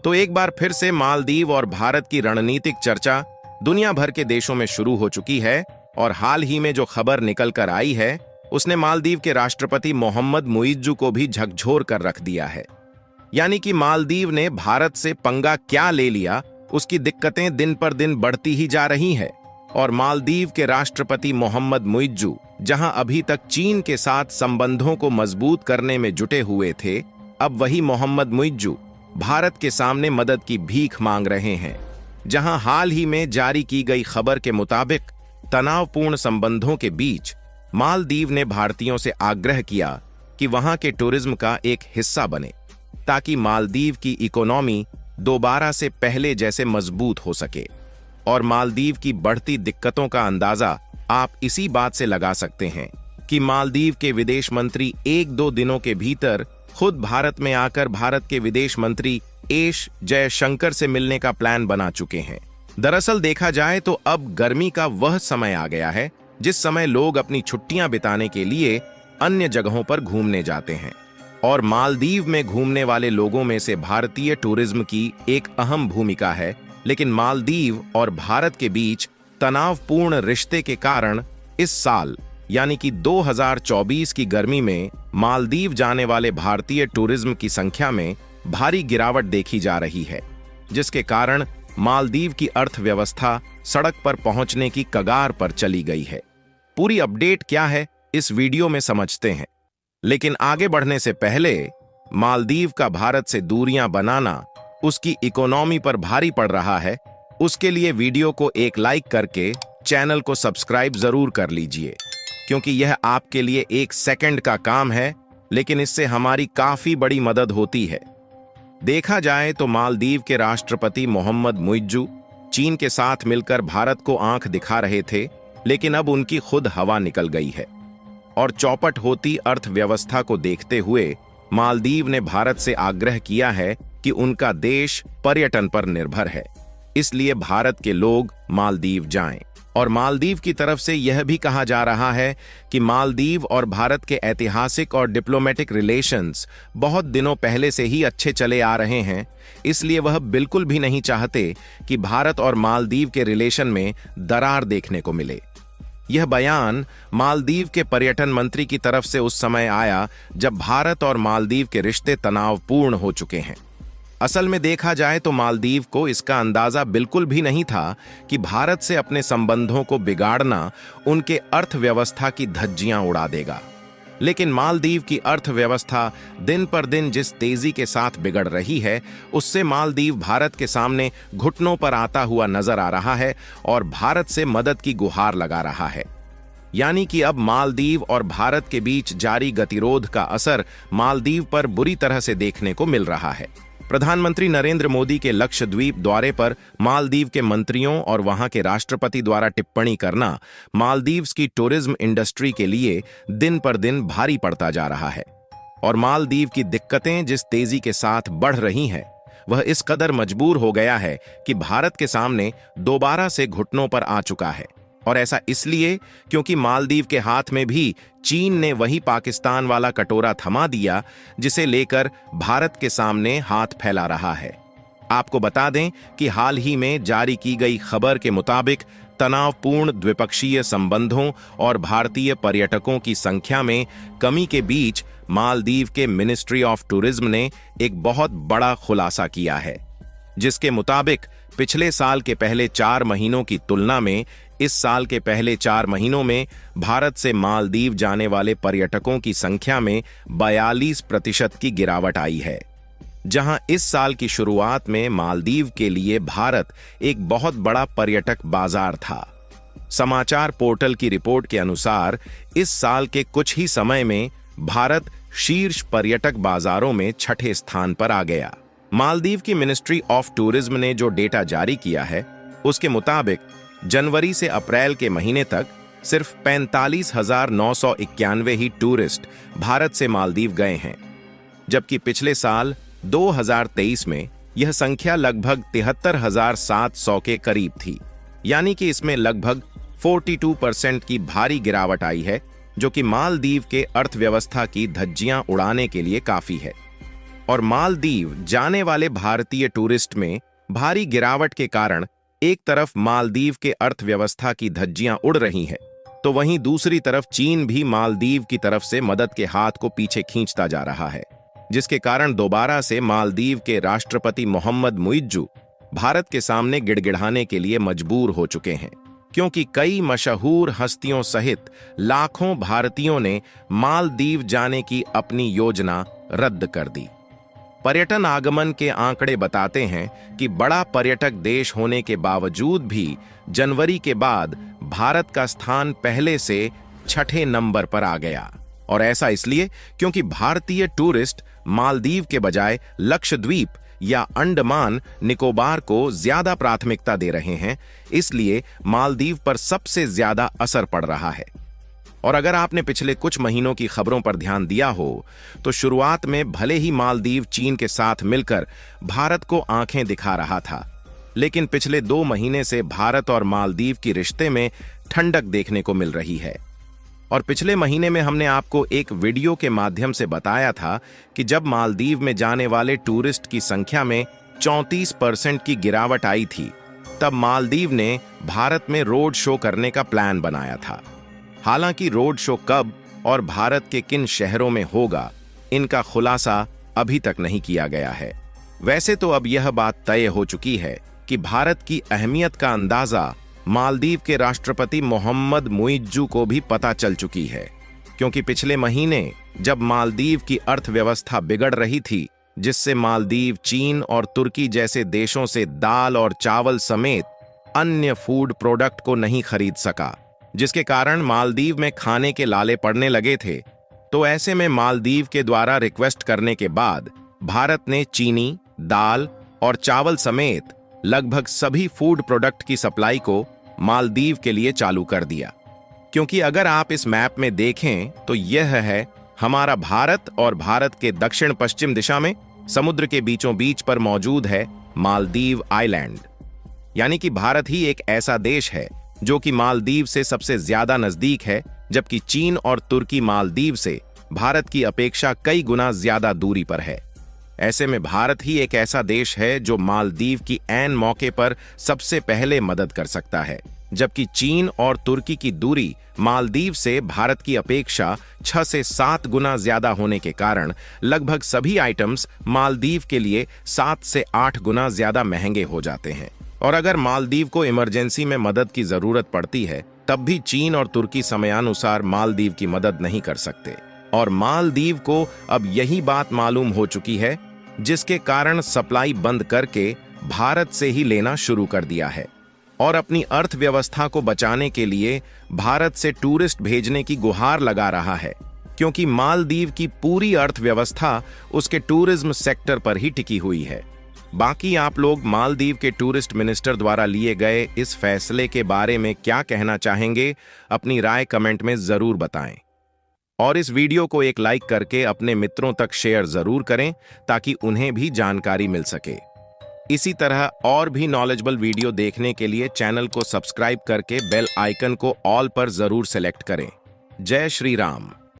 तो एक बार फिर से मालदीव और भारत की रणनीतिक चर्चा दुनिया भर के देशों में शुरू हो चुकी है और हाल ही में जो खबर निकल कर आई है उसने मालदीव के राष्ट्रपति मोहम्मद मुइज्जू को भी झकझोर कर रख दिया है। यानी कि मालदीव ने भारत से पंगा क्या ले लिया, उसकी दिक्कतें दिन पर दिन बढ़ती ही जा रही हैं और मालदीव के राष्ट्रपति मोहम्मद मुइज्जू जहां अभी तक चीन के साथ संबंधों को मजबूत करने में जुटे हुए थे, अब वही मोहम्मद मुइज्जू भारत के सामने मदद की भीख मांग रहे हैं। जहां हाल ही में जारी की गई खबर के मुताबिक तनावपूर्ण संबंधों के बीच मालदीव ने भारतीयों से आग्रह किया कि वहां के टूरिज्म का एक हिस्सा बने ताकि मालदीव की इकोनॉमी दोबारा से पहले जैसे मजबूत हो सके। और मालदीव की बढ़ती दिक्कतों का अंदाजा आप इसी बात से लगा सकते हैं कि मालदीव के विदेश मंत्री एक दो दिनों के भीतर खुद भारत में आकर भारत के विदेश मंत्री एस जयशंकर से मिलने का प्लान बना चुके हैं। दरअसल देखा जाए तो अब गर्मी का वह समय आ गया है जिस समय लोग अपनी छुट्टियां बिताने के लिए अन्य जगहों पर घूमने जाते हैं और मालदीव में घूमने वाले लोगों में से भारतीय टूरिज्म की एक अहम भूमिका है। लेकिन मालदीव और भारत के बीच तनावपूर्ण रिश्ते के कारण इस साल यानी कि 2024 की गर्मी में मालदीव जाने वाले भारतीय टूरिज्म की संख्या में भारी गिरावट देखी जा रही है, जिसके कारण मालदीव की अर्थव्यवस्था सड़क पर पहुंचने की कगार पर चली गई है। पूरी अपडेट क्या है इस वीडियो में समझते हैं, लेकिन आगे बढ़ने से पहले मालदीव का भारत से दूरियां बनाना उसकी इकोनॉमी पर भारी पड़ रहा है, उसके लिए वीडियो को एक लाइक करके चैनल को सब्सक्राइब जरूर कर लीजिए, क्योंकि यह आपके लिए एक सेकंड का काम है लेकिन इससे हमारी काफी बड़ी मदद होती है। देखा जाए तो मालदीव के राष्ट्रपति मोहम्मद मुइज्जू चीन के साथ मिलकर भारत को आंख दिखा रहे थे, लेकिन अब उनकी खुद हवा निकल गई है और चौपट होती अर्थव्यवस्था को देखते हुए मालदीव ने भारत से आग्रह किया है कि उनका देश पर्यटन पर निर्भर है, इसलिए भारत के लोग मालदीव जाएं। और मालदीव की तरफ से यह भी कहा जा रहा है कि मालदीव और भारत के ऐतिहासिक और डिप्लोमेटिक रिलेशंस बहुत दिनों पहले से ही अच्छे चले आ रहे हैं, इसलिए वह बिल्कुल भी नहीं चाहते कि भारत और मालदीव के रिलेशन में दरार देखने को मिले। यह बयान मालदीव के पर्यटन मंत्री की तरफ से उस समय आया जब भारत और मालदीव के रिश्ते तनावपूर्ण हो चुके हैं। असल में देखा जाए तो मालदीव को इसका अंदाजा बिल्कुल भी नहीं था कि भारत से अपने संबंधों को बिगाड़ना उनके अर्थव्यवस्था की धज्जियां उड़ा देगा। लेकिन मालदीव की अर्थव्यवस्था दिन पर दिन जिस तेजी के साथ बिगड़ रही है, उससे मालदीव भारत के सामने घुटनों पर आता हुआ नजर आ रहा है और भारत से मदद की गुहार लगा रहा है। यानी कि अब मालदीव और भारत के बीच जारी गतिरोध का असर मालदीव पर बुरी तरह से देखने को मिल रहा है। प्रधानमंत्री नरेंद्र मोदी के लक्षद्वीप दौरे पर मालदीव के मंत्रियों और वहां के राष्ट्रपति द्वारा टिप्पणी करना मालदीव्स की टूरिज्म इंडस्ट्री के लिए दिन पर दिन भारी पड़ता जा रहा है और मालदीव की दिक्कतें जिस तेजी के साथ बढ़ रही हैं, वह इस कदर मजबूर हो गया है कि भारत के सामने दोबारा से घुटनों पर आ चुका है। और ऐसा इसलिए क्योंकि मालदीव के हाथ में भी चीन ने वही पाकिस्तान वाला कटोरा थमा दिया जिसे लेकर भारत के सामने हाथ फैला रहा है। आपको बता दें कि हाल ही में जारी की गई खबर के मुताबिक तनावपूर्ण द्विपक्षीय संबंधों और भारतीय पर्यटकों की संख्या में कमी के बीच मालदीव के मिनिस्ट्री ऑफ टूरिज्म ने एक बहुत बड़ा खुलासा किया है, जिसके मुताबिक पिछले साल के पहले 4 महीनों की तुलना में इस साल के पहले 4 महीनों में भारत से मालदीव जाने वाले पर्यटकों की संख्या में 42% की गिरावट आई है। जहां इस साल की शुरुआत में मालदीव के लिए भारत एक बहुत बड़ा पर्यटक बाजार था। समाचार पोर्टल की रिपोर्ट के अनुसार इस साल के कुछ ही समय में भारत शीर्ष पर्यटक बाजारों में 6ठे स्थान पर आ गया। मालदीव की मिनिस्ट्री ऑफ टूरिज्म ने जो डेटा जारी किया है, उसके मुताबिक जनवरी से अप्रैल के महीने तक सिर्फ 45,991 ही टूरिस्ट भारत से मालदीव गए हैं, जबकि पिछले साल 2023 में यह संख्या लगभग 73,700 के करीब थी। यानी कि इसमें लगभग 42% की भारी गिरावट आई है, जो कि मालदीव के अर्थव्यवस्था की धज्जियां उड़ाने के लिए काफी है। और मालदीव जाने वाले भारतीय टूरिस्ट में भारी गिरावट के कारण एक तरफ मालदीव के अर्थव्यवस्था की धज्जियां उड़ रही हैं, तो वहीं दूसरी तरफ चीन भी मालदीव की तरफ से मदद के हाथ को पीछे खींचता जा रहा है, जिसके कारण दोबारा से मालदीव के राष्ट्रपति मोहम्मद मुइज्जू भारत के सामने गिड़गिड़ाने के लिए मजबूर हो चुके हैं, क्योंकि कई मशहूर हस्तियों सहित लाखों भारतीयों ने मालदीव जाने की अपनी योजना रद्द कर दी। पर्यटन आगमन के आंकड़े बताते हैं कि बड़ा पर्यटक देश होने के बावजूद भी जनवरी के बाद भारत का स्थान पहले से 6ठे नंबर पर आ गया, और ऐसा इसलिए क्योंकि भारतीय टूरिस्ट मालदीव के बजाय लक्षद्वीप या अंडमान निकोबार को ज्यादा प्राथमिकता दे रहे हैं, इसलिए मालदीव पर सबसे ज्यादा असर पड़ रहा है। और अगर आपने पिछले कुछ महीनों की खबरों पर ध्यान दिया हो, तो शुरुआत में भले ही मालदीव चीन के साथ मिलकर भारत को आंखें दिखा रहा था, लेकिन पिछले 2 महीने से भारत और मालदीव की रिश्ते में ठंडक देखने को मिल रही है। और पिछले महीने में हमने आपको एक वीडियो के माध्यम से बताया था कि जब मालदीव में जाने वाले टूरिस्ट की संख्या में 34% की गिरावट आई थी, तब मालदीव ने भारत में रोड शो करने का प्लान बनाया था। हालांकि रोड शो कब और भारत के किन शहरों में होगा, इनका खुलासा अभी तक नहीं किया गया है। वैसे तो अब यह बात तय हो चुकी है कि भारत की अहमियत का अंदाजा मालदीव के राष्ट्रपति मोहम्मद मुइज्जू को भी पता चल चुकी है, क्योंकि पिछले महीने जब मालदीव की अर्थव्यवस्था बिगड़ रही थी, जिससे मालदीव चीन और तुर्की जैसे देशों से दाल और चावल समेत अन्य फूड प्रोडक्ट को नहीं खरीद सका, जिसके कारण मालदीव में खाने के लाले पड़ने लगे थे, तो ऐसे में मालदीव के द्वारा रिक्वेस्ट करने के बाद भारत ने चीनी, दाल और चावल समेत लगभग सभी फूड प्रोडक्ट की सप्लाई को मालदीव के लिए चालू कर दिया। क्योंकि अगर आप इस मैप में देखें तो यह है हमारा भारत, और भारत के दक्षिण पश्चिम दिशा में समुद्र के बीचों बीच पर मौजूद है मालदीव आइलैंड। यानी कि भारत ही एक ऐसा देश है जो कि मालदीव से सबसे ज्यादा नजदीक है, जबकि चीन और तुर्की मालदीव से भारत की अपेक्षा कई गुना ज्यादा दूरी पर है। ऐसे में भारत ही एक ऐसा देश है जो मालदीव की ऐन मौके पर सबसे पहले मदद कर सकता है, जबकि चीन और तुर्की की दूरी मालदीव से भारत की अपेक्षा 6 से 7 गुना ज्यादा होने के कारण लगभग सभी आइटम्स मालदीव के लिए 7 से 8 गुना ज्यादा महंगे हो जाते हैं। और अगर मालदीव को इमरजेंसी में मदद की जरूरत पड़ती है, तब भी चीन और तुर्की समयानुसार मालदीव की मदद नहीं कर सकते। और मालदीव को अब यही बात मालूम हो चुकी है, जिसके कारण सप्लाई बंद करके भारत से ही लेना शुरू कर दिया है, और अपनी अर्थव्यवस्था को बचाने के लिए भारत से टूरिस्ट भेजने की गुहार लगा रहा है, क्योंकि मालदीव की पूरी अर्थव्यवस्था उसके टूरिज्म सेक्टर पर ही टिकी हुई है। बाकी आप लोग मालदीव के टूरिस्ट मिनिस्टर द्वारा लिए गए इस फैसले के बारे में क्या कहना चाहेंगे, अपनी राय कमेंट में जरूर बताएं। और इस वीडियो को एक लाइक करके अपने मित्रों तक शेयर जरूर करें, ताकि उन्हें भी जानकारी मिल सके। इसी तरह और भी नॉलेजेबल वीडियो देखने के लिए चैनल को सब्सक्राइब करके बेल आइकन को ऑल पर जरूर सेलेक्ट करें। जय श्री राम।